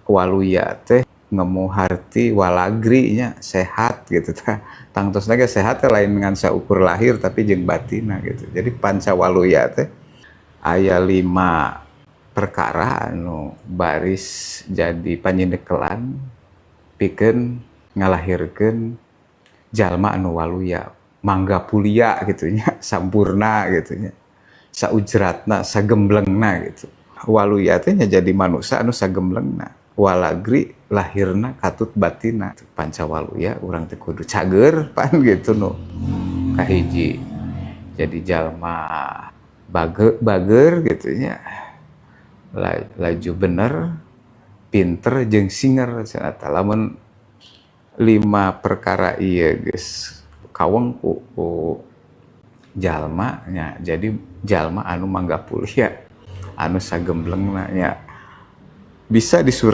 waluya teh ngemu harti walagri nya sehat gitu tah. Tangtosna ge sehat teh lain dengan saukur lahir tapi jeung batina gitu. Jadi panca waluya teh aya 5 perkara anu baris jadi panyinekelan pikeun ngalahirkeun jalma anu waluya, mangga pulia gitu nya, sampurna gitu nya. Saujratna, sagemblengna gitu. Waluya teh nya jadi manusia anu sagemblengna. Walagri lahirna katut batina. Panca waluya urang teh kudu cager pan gitu nu kahiji. Jadi jalma bager gitu nya. Laju bener, pinter jeung singer cenah. Lamun 5 perkara ieu geus kawengku ku jalma nya, jadi jalma anu mangga pulia anu sagemblengna nya bisa disurati